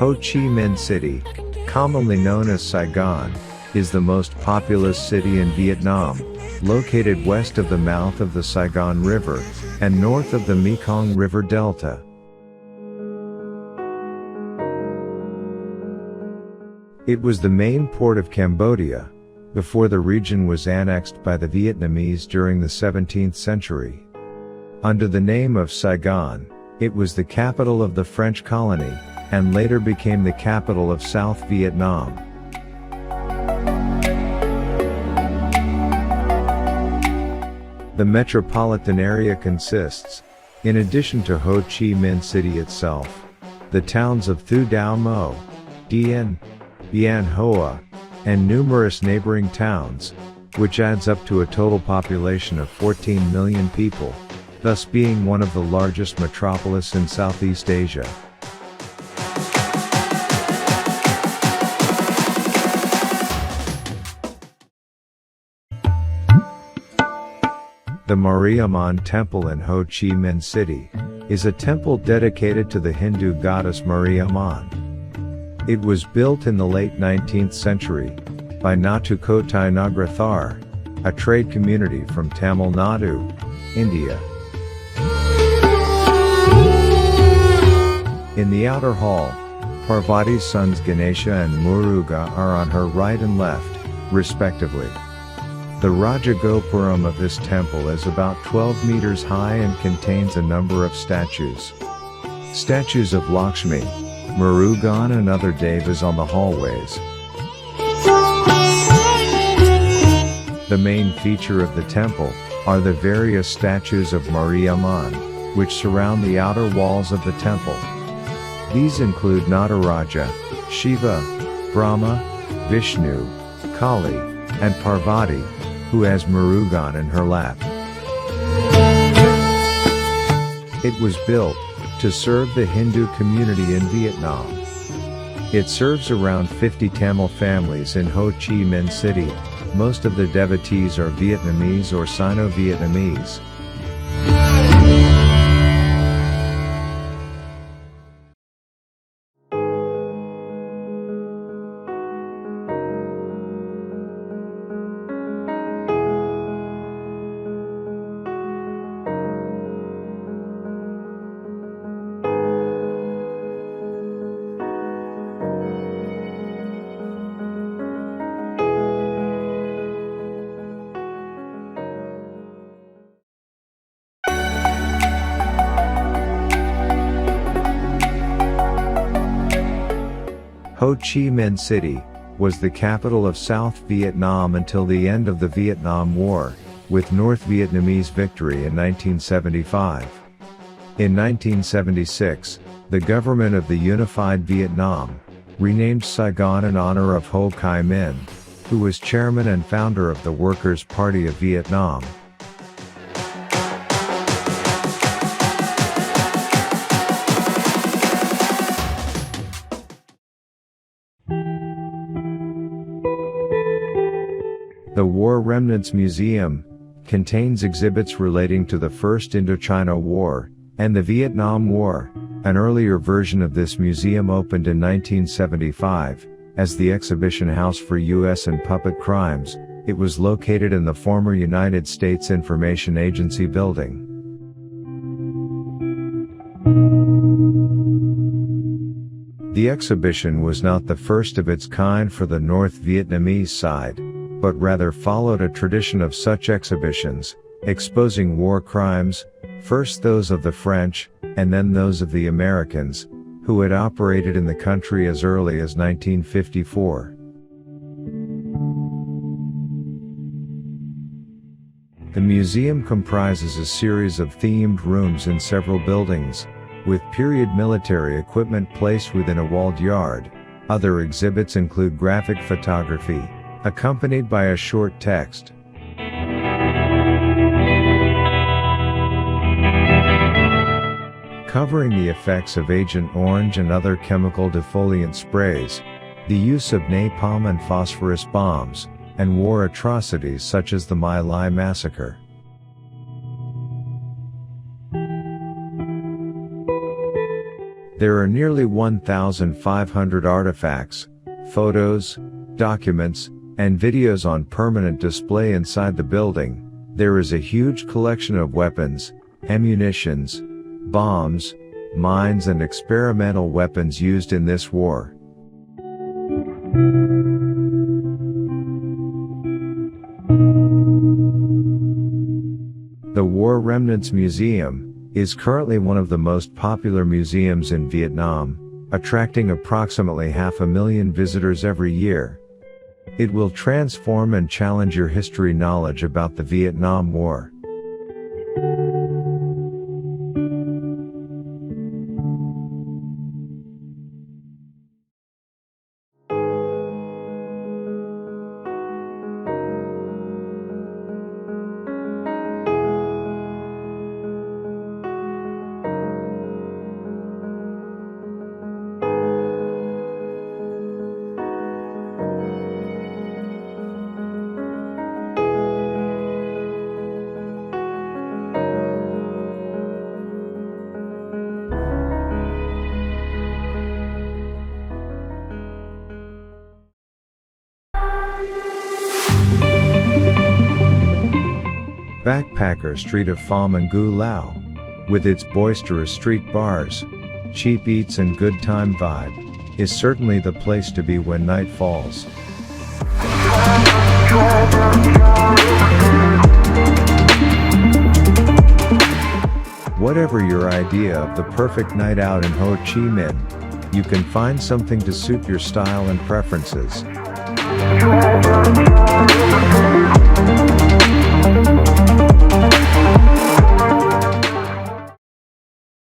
Ho Chi Minh City, commonly known as Saigon, is the most populous city in Vietnam, located west of the mouth of the Saigon River, and north of the Mekong River Delta. It was the main port of Cambodia, before the region was annexed by the Vietnamese during the 17th century. Under the name of Saigon, it was the capital of the French colony, and later became the capital of South Vietnam. The metropolitan area consists, in addition to Ho Chi Minh City itself, the towns of Thu Dau Mo, Dien, Bien Hoa, and numerous neighboring towns, which adds up to a total population of 14 million people, thus being one of the largest metropolis in Southeast Asia. The Mariamman Temple in Ho Chi Minh City is a temple dedicated to the Hindu goddess Mariamman. It was built in the late 19th century by Nathukotai Nagrathar, a trade community from Tamil Nadu, India. In the outer hall, Parvati's sons Ganesha and Muruga are on her right and left, respectively. The Rajagopuram of this temple is about 12 meters high and contains a number of statues. Statues of Lakshmi, Murugan and other devas on the hallways. The main feature of the temple are the various statues of Mariamman, which surround the outer walls of the temple. These include Nataraja, Shiva, Brahma, Vishnu, Kali, and Parvati, who has Murugan in her lap. It was built to serve the Hindu community in Vietnam. It serves around 50 Tamil families in Ho Chi Minh City. Most of the devotees are Vietnamese or Sino-Vietnamese. Ho Chi Minh City was the capital of South Vietnam until the end of the Vietnam War, with North Vietnamese victory in 1975. In 1976, the government of the Unified Vietnam renamed Saigon in honor of Ho Chi Minh, who was chairman and founder of the Workers' Party of Vietnam. The War Remnants Museum contains exhibits relating to the First Indochina War and the Vietnam War. An earlier version of this museum opened in 1975 as the Exhibition House for U.S. and Puppet Crimes. It was located in the former United States Information Agency building. The exhibition was not the first of its kind for the North Vietnamese side, but rather followed a tradition of such exhibitions, exposing war crimes, first those of the French, and then those of the Americans, who had operated in the country as early as 1954. The museum comprises a series of themed rooms in several buildings, with period military equipment placed within a walled yard. Other exhibits include graphic photography, accompanied by a short text. Covering the effects of Agent Orange and other chemical defoliant sprays, the use of napalm and phosphorus bombs, and war atrocities such as the My Lai massacre. There are nearly 1,500 artifacts, photos, documents, and videos on permanent display inside the building. There is a huge collection of weapons, ammunitions, bombs, mines and experimental weapons used in this war. The War Remnants Museum is currently one of the most popular museums in Vietnam, attracting approximately 500,000 visitors every year. It will transform and challenge your history knowledge about the Vietnam War. Backpacker Street of Pham and Gu Lao, with its boisterous street bars, cheap eats and good time vibe, is certainly the place to be when night falls. Whatever your idea of the perfect night out in Ho Chi Minh, you can find something to suit your style and preferences.